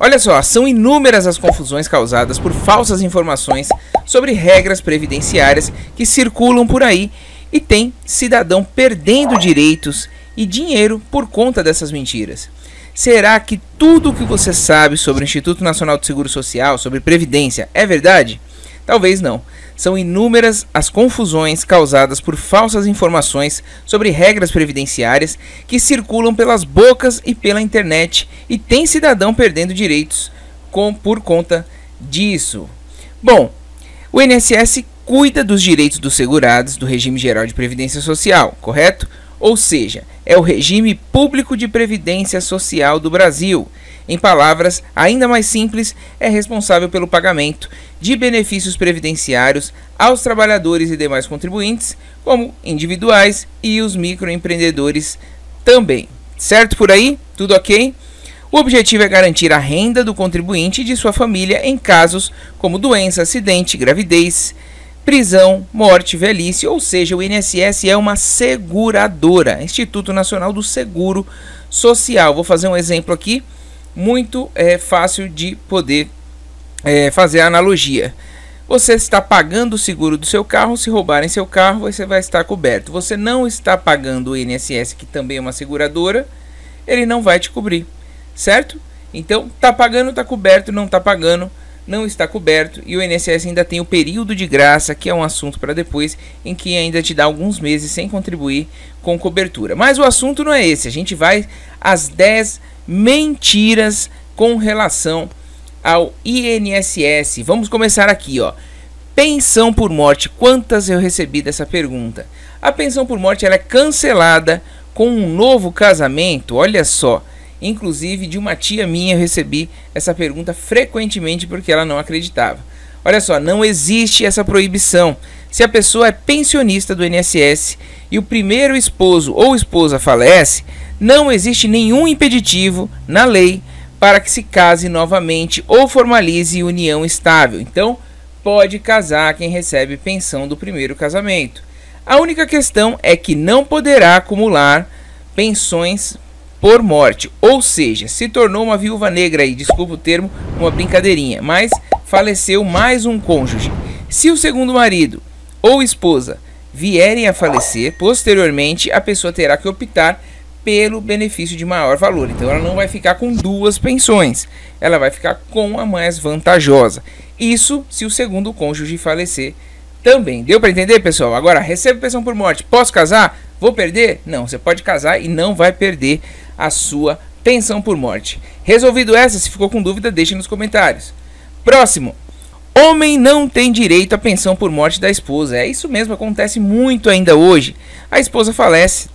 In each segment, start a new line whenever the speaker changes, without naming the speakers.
Olha só, são inúmeras as confusões causadas por falsas informações sobre regras previdenciárias que circulam por aí e tem cidadão perdendo direitos e dinheiro por conta dessas mentiras. Será que tudo o que você sabe sobre o Instituto Nacional do Seguro Social, sobre Previdência, é verdade? Talvez não. São inúmeras as confusões causadas por falsas informações sobre regras previdenciárias que circulam pelas bocas e pela internet e tem cidadão perdendo direitos por conta disso. Bom, o INSS cuida dos direitos dos segurados do Regime Geral de Previdência Social, correto? Ou seja, é o regime público de previdência social do Brasil. Em palavras ainda mais simples, é responsável pelo pagamento de benefícios previdenciários aos trabalhadores e demais contribuintes, como individuais e os microempreendedores também. Certo por aí? Tudo ok? O objetivo é garantir a renda do contribuinte e de sua família em casos como doença, acidente, gravidez, prisão, morte, velhice, ou seja, o INSS é uma seguradora, Instituto Nacional do Seguro Social. Vou fazer um exemplo aqui, muito fácil de poder fazer a analogia. Você está pagando o seguro do seu carro, se roubarem seu carro, você vai estar coberto. Você não está pagando o INSS, que também é uma seguradora, ele não vai te cobrir, certo? Então, está pagando, está coberto, não está pagando, não está coberto, e o INSS ainda tem o período de graça, que é um assunto para depois, em que ainda te dá alguns meses sem contribuir com cobertura. Mas o assunto não é esse, a gente vai às 10 mentiras com relação ao INSS. Vamos começar aqui, ó. Pensão por morte, quantas eu recebi dessa pergunta? A pensão por morte ela é cancelada com um novo casamento, olha só. Inclusive, de uma tia minha eu recebi essa pergunta frequentemente porque ela não acreditava. Olha só, não existe essa proibição. Se a pessoa é pensionista do INSS e o primeiro esposo ou esposa falece, não existe nenhum impeditivo na lei para que se case novamente ou formalize união estável. Então, pode casar quem recebe pensão do primeiro casamento. A única questão é que não poderá acumular pensões por morte, ou seja, se tornou uma viúva negra aí, desculpa o termo, uma brincadeirinha, mas faleceu mais um cônjuge. Se o segundo marido ou esposa vierem a falecer, posteriormente a pessoa terá que optar pelo benefício de maior valor. Então ela não vai ficar com duas pensões, ela vai ficar com a mais vantajosa. Isso se o segundo cônjuge falecer também. Deu para entender, pessoal? Agora, recebo pensão por morte, posso casar? Vou perder? Não, você pode casar e não vai perder a sua pensão por morte. Resolvido essa, se ficou com dúvida, deixe nos comentários. Próximo. Homem não tem direito à pensão por morte da esposa. É isso mesmo, acontece muito ainda hoje. A esposa falece,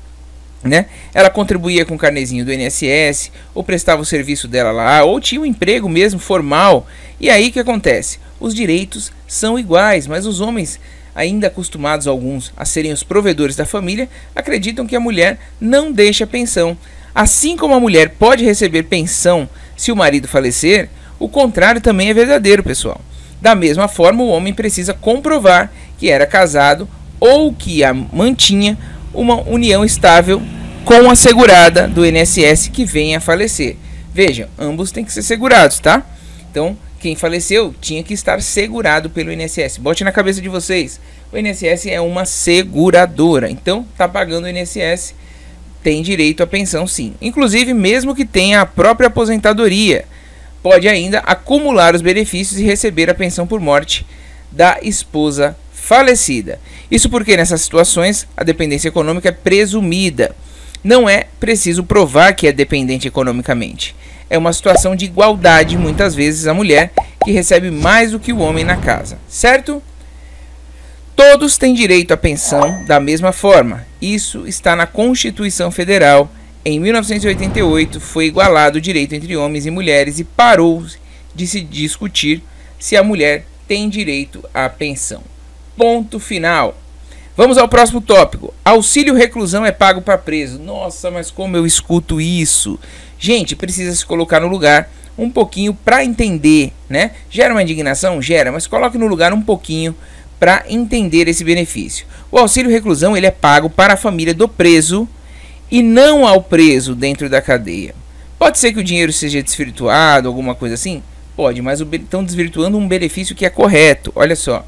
né? Ela contribuía com o carnezinho do INSS, ou prestava o serviço dela lá, ou tinha um emprego mesmo formal. E aí o que acontece? Os direitos são iguais, mas os homens, ainda acostumados alguns a serem os provedores da família, acreditam que a mulher não deixa pensão. Assim como a mulher pode receber pensão se o marido falecer, o contrário também é verdadeiro, pessoal. Da mesma forma, o homem precisa comprovar que era casado ou que a mantinha uma união estável com a segurada do INSS que venha a falecer. Vejam, ambos têm que ser segurados, tá? Então, quem faleceu tinha que estar segurado pelo INSS. Bote na cabeça de vocês, o INSS é uma seguradora, então tá pagando o INSS, tem direito à pensão sim. Inclusive, mesmo que tenha a própria aposentadoria, pode ainda acumular os benefícios e receber a pensão por morte da esposa falecida. Isso porque nessas situações a dependência econômica é presumida. Não é preciso provar que é dependente economicamente. É uma situação de igualdade, muitas vezes a mulher que recebe mais do que o homem na casa, certo? Todos têm direito à pensão da mesma forma. Isso está na Constituição Federal. Em 1988 foi igualado o direito entre homens e mulheres e parou de se discutir se a mulher tem direito à pensão. Ponto final. Vamos ao próximo tópico. Auxílio reclusão é pago para preso. Nossa, mas como eu escuto isso? Gente, precisa se colocar no lugar um pouquinho para entender, né? Gera uma indignação? Gera, mas coloque no lugar um pouquinho para entender esse benefício. O auxílio reclusão ele é pago para a família do preso e não ao preso dentro da cadeia. Pode ser que o dinheiro seja desvirtuado, alguma coisa assim? Pode, mas estão desvirtuando um benefício que é correto. Olha só.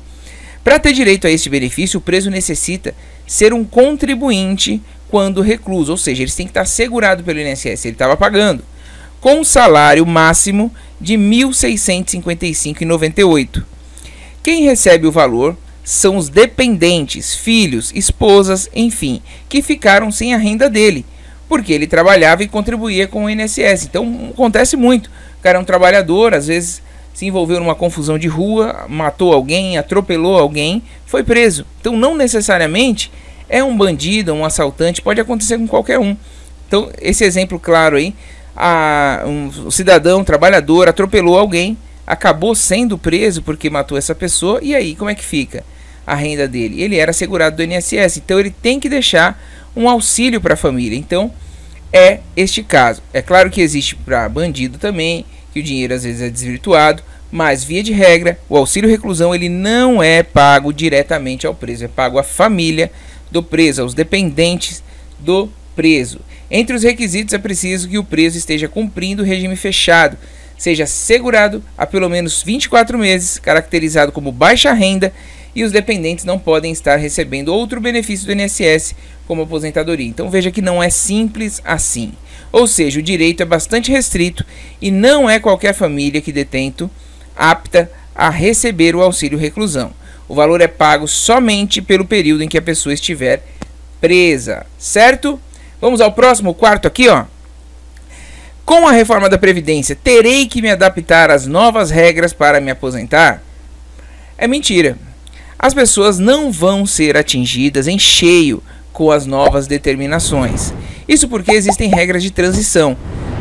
Para ter direito a este benefício, o preso necessita ser um contribuinte quando recluso, ou seja, ele tem que estar segurado pelo INSS, ele estava pagando, com um salário máximo de R$ 1.655,98. Quem recebe o valor são os dependentes, filhos, esposas, enfim, que ficaram sem a renda dele, porque ele trabalhava e contribuía com o INSS. Então acontece muito, o cara é um trabalhador, às vezes se envolveu numa confusão de rua, matou alguém, atropelou alguém, foi preso. Então não necessariamente é um bandido, um assaltante, pode acontecer com qualquer um. Então esse exemplo claro aí, um cidadão, trabalhador, atropelou alguém, acabou sendo preso porque matou essa pessoa, e aí como é que fica a renda dele? Ele era segurado do INSS, então ele tem que deixar um auxílio para a família. Então é este caso. É claro que existe para bandido também, que o dinheiro às vezes é desvirtuado, mas via de regra o auxílio reclusão ele não é pago diretamente ao preso, é pago à família do preso, aos dependentes do preso. Entre os requisitos é preciso que o preso esteja cumprindo o regime fechado, seja segurado há pelo menos 24 meses, caracterizado como baixa renda, e os dependentes não podem estar recebendo outro benefício do INSS, como aposentadoria. Então veja que não é simples assim. Ou seja, o direito é bastante restrito e não é qualquer família que detento apta a receber o auxílio reclusão. O valor é pago somente pelo período em que a pessoa estiver presa, certo? Vamos ao próximo, quarto aqui, ó. Com a reforma da Previdência, terei que me adaptar às novas regras para me aposentar? É mentira. As pessoas não vão ser atingidas em cheio com as novas determinações. Isso porque existem regras de transição.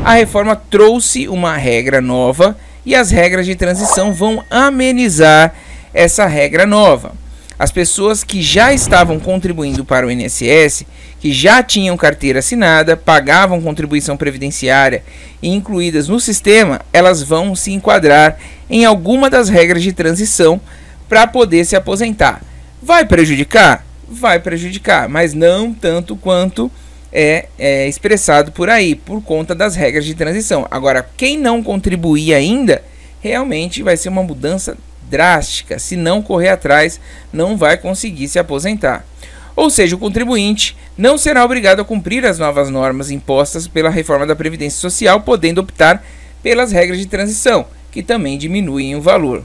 A reforma trouxe uma regra nova e as regras de transição vão amenizar essa regra nova. As pessoas que já estavam contribuindo para o INSS, que já tinham carteira assinada, pagavam contribuição previdenciária e incluídas no sistema, elas vão se enquadrar em alguma das regras de transição para poder se aposentar. Vai prejudicar? Vai prejudicar, mas não tanto quanto é expressado por aí, por conta das regras de transição. Agora, quem não contribuir ainda, realmente vai ser uma mudança drástica. Se não correr atrás, não vai conseguir se aposentar. Ou seja, o contribuinte não será obrigado a cumprir as novas normas impostas pela reforma da Previdência Social, podendo optar pelas regras de transição, que também diminuem o valor.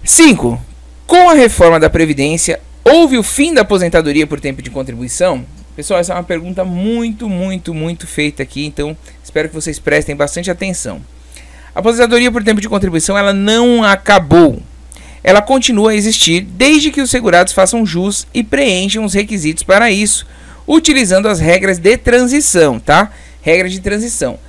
5. Com a reforma da Previdência, houve o fim da aposentadoria por tempo de contribuição? Pessoal, essa é uma pergunta muito feita aqui, então espero que vocês prestem bastante atenção. A aposentadoria por tempo de contribuição, ela não acabou. Ela continua a existir desde que os segurados façam jus e preencham os requisitos para isso, utilizando as regras de transição, tá? Regras de transição.